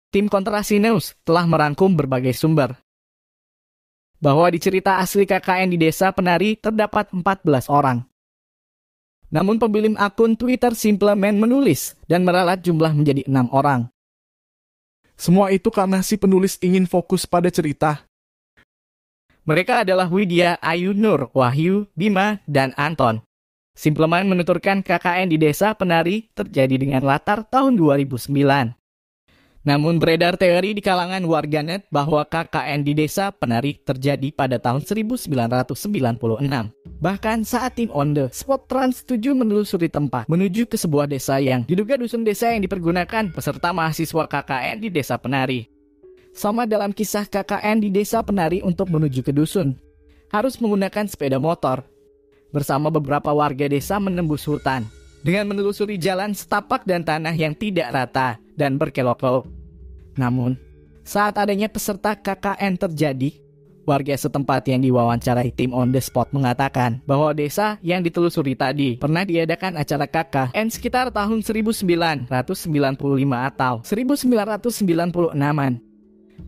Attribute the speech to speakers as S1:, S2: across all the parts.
S1: Tim Kontrasi News telah merangkum berbagai sumber bahwa di cerita asli KKN di Desa Penari terdapat 14 orang. Namun pemilik akun Twitter Simpleman menulis dan meralat jumlah menjadi 6 orang.
S2: Semua itu karena si penulis ingin fokus pada cerita.
S1: Mereka adalah Widya, Ayu, Nur, Wahyu, Bima, dan Anton. Simpleman menuturkan KKN di Desa Penari terjadi dengan latar tahun 2009. Namun beredar teori di kalangan warganet bahwa KKN di Desa Penari terjadi pada tahun 1996. Bahkan saat tim On The Spot Trans 7 menelusuri tempat menuju ke sebuah desa yang diduga dusun desa yang dipergunakan peserta mahasiswa KKN di Desa Penari. Sama dalam kisah KKN di Desa Penari untuk menuju ke dusun, harus menggunakan sepeda motor. Bersama beberapa warga desa menembus hutan dengan menelusuri jalan setapak dan tanah yang tidak rata dan berkelok-kelok. Namun, saat adanya peserta KKN terjadi, warga setempat yang diwawancarai tim On The Spot mengatakan bahwa desa yang ditelusuri tadi pernah diadakan acara KKN sekitar tahun 1995 atau 1996-an.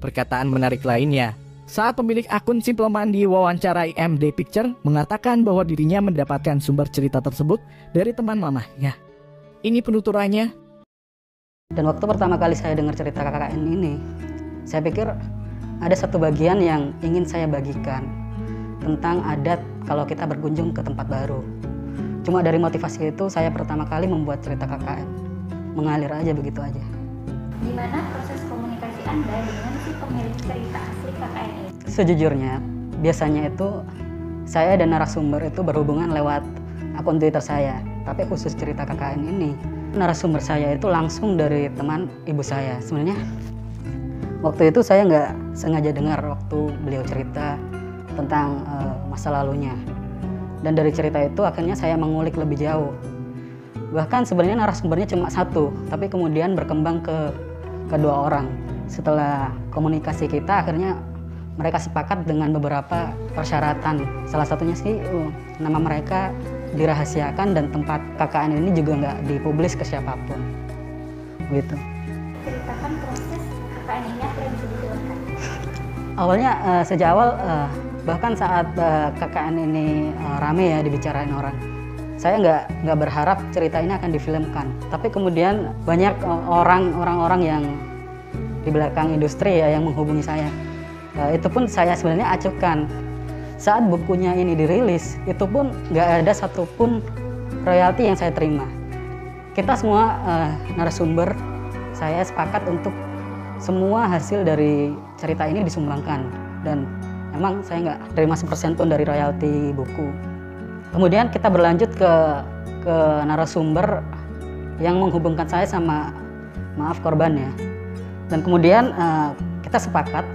S1: Perkataan menarik lainnya, saat pemilik akun Simpleman diwawancarai MD Picture mengatakan bahwa dirinya mendapatkan sumber cerita tersebut dari teman mamahnya. Ini penuturannya.
S3: Dan waktu pertama kali saya dengar cerita KKN ini, saya pikir ada satu bagian yang ingin saya bagikan tentang adat kalau kita berkunjung ke tempat baru. Cuma dari motivasi itu saya pertama kali membuat cerita KKN. Mengalir aja begitu aja.
S4: Gimana proses komunikasi Anda dengan si pemilik cerita asli KKN ini?
S3: Sejujurnya, biasanya itu saya dan narasumber itu berhubungan lewat akun Twitter saya. Tapi khusus cerita KKN ini, narasumber saya itu langsung dari teman ibu saya. Sebenarnya waktu itu saya nggak sengaja dengar waktu beliau cerita tentang masa lalunya. Dan dari cerita itu akhirnya saya mengulik lebih jauh. Bahkan sebenarnya narasumbernya cuma satu, tapi kemudian berkembang ke kedua orang. Setelah komunikasi kita, akhirnya mereka sepakat dengan beberapa persyaratan. Salah satunya sih nama mereka dirahasiakan dan tempat KKN ini juga nggak dipublis ke siapapun. Gitu.
S4: Ceritakan proses KKN ini apa yang bisa difilmkan?
S3: Awalnya sejak awal bahkan saat KKN ini rame ya dibicarain orang, saya nggak berharap cerita ini akan difilmkan. Tapi kemudian banyak orang-orang yang di belakang industri ya yang menghubungi saya. Itu pun saya sebenarnya acuhkan. Saat bukunya ini dirilis, itu pun nggak ada satupun royalti yang saya terima. Kita semua narasumber, saya sepakat untuk semua hasil dari cerita ini disumbangkan. Dan emang saya nggak terima sepersen pun dari royalti buku. Kemudian kita berlanjut ke narasumber yang menghubungkan saya sama korban ya. Dan kemudian kita sepakat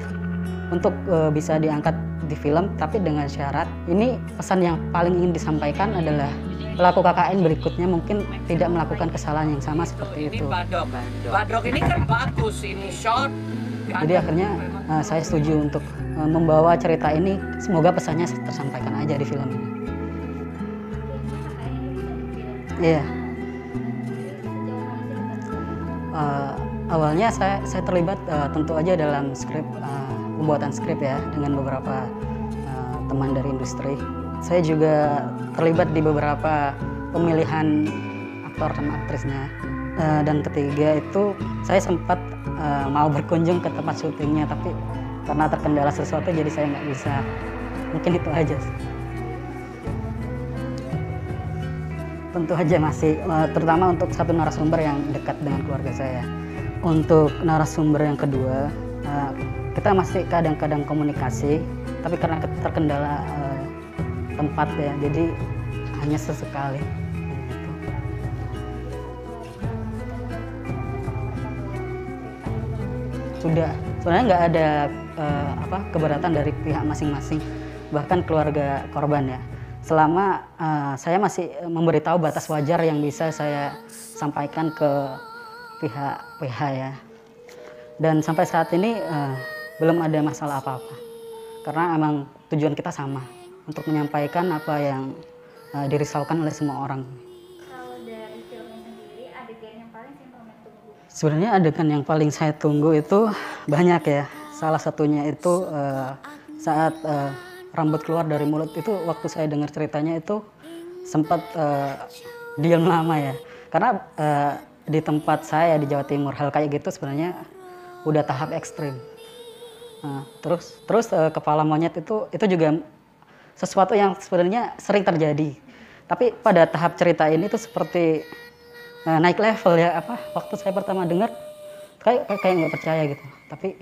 S3: untuk bisa diangkat di film, tapi dengan syarat ini pesan yang paling ingin disampaikan adalah pelaku KKN berikutnya mungkin tidak melakukan kesalahan yang sama seperti itu.
S5: Badok ini kan bagus, ini short.
S3: Jadi akhirnya saya setuju untuk membawa cerita ini, semoga pesannya tersampaikan aja di film ini. Iya. Awalnya saya terlibat tentu aja dalam pembuatan skrip ya dengan beberapa teman dari industri. Saya juga terlibat di beberapa pemilihan aktor dan aktrisnya. Dan ketiga itu saya sempat mau berkunjung ke tempat syutingnya, tapi karena terkendala sesuatu jadi saya nggak bisa. Mungkin itu aja. Tentu aja masih, terutama untuk satu narasumber yang dekat dengan keluarga saya. Untuk narasumber yang kedua, kita masih kadang-kadang komunikasi, tapi karena terkendala tempat ya, jadi hanya sesekali. Sudah, sebenarnya nggak ada keberatan dari pihak masing-masing, bahkan keluarga korban ya. Selama saya masih memberitahu batas wajar yang bisa saya sampaikan ke pihak ya. Dan sampai saat ini belum ada masalah apa-apa. Karena emang tujuan kita sama, untuk menyampaikan apa yang dirisaukan oleh semua orang.
S4: Kalau dari filmnya sendiri, adegan yang paling Simpleman tunggu?
S3: Sebenarnya adegan yang paling saya tunggu itu banyak ya. Salah satunya itu saat rambut keluar dari mulut itu, waktu saya dengar ceritanya itu sempat diam lama ya. Karena di tempat saya di Jawa Timur hal kayak gitu sebenarnya udah tahap ekstrim. Terus kepala monyet itu juga sesuatu yang sebenarnya sering terjadi. Tapi pada tahap cerita ini tuh seperti naik level ya, waktu saya pertama dengar kayak nggak percaya gitu, tapi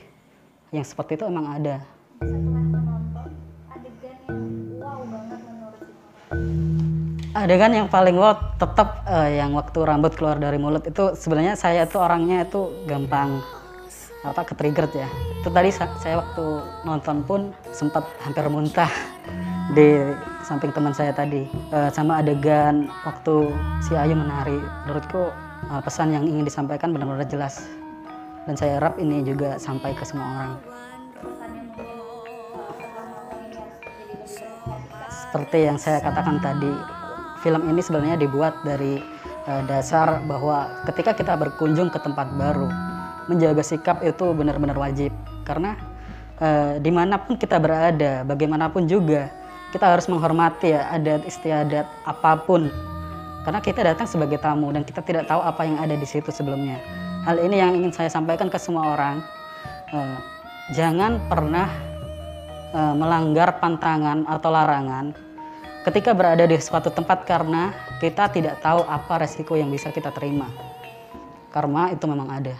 S3: yang seperti itu emang ada.
S4: Setelah menonton adegan yang wow banget menurut
S3: Adegan yang paling wow tetap yang waktu rambut keluar dari mulut itu. Sebenarnya saya tuh orangnya itu gampang ke-trigger ya. Itu tadi saya waktu nonton pun sempat hampir muntah di samping teman saya tadi. Sama adegan waktu si Ayu menari, menurutku pesan yang ingin disampaikan benar-benar jelas, dan saya harap ini juga sampai ke semua orang. Seperti yang saya katakan tadi, film ini sebenarnya dibuat dari dasar bahwa ketika kita berkunjung ke tempat baru, menjaga sikap itu benar-benar wajib. Karena dimanapun kita berada, bagaimanapun juga, kita harus menghormati ya adat istiadat apapun. Karena kita datang sebagai tamu dan kita tidak tahu apa yang ada di situ sebelumnya. Hal ini yang ingin saya sampaikan ke semua orang. Jangan pernah melanggar pantangan atau larangan ketika berada di suatu tempat, karena kita tidak tahu apa resiko yang bisa kita terima. Karma itu memang ada.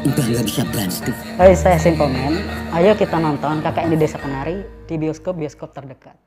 S6: Udah nggak bisa bantu.
S3: Hai, saya Simple Man. Ayo kita nonton KKN di Desa Penari di bioskop terdekat.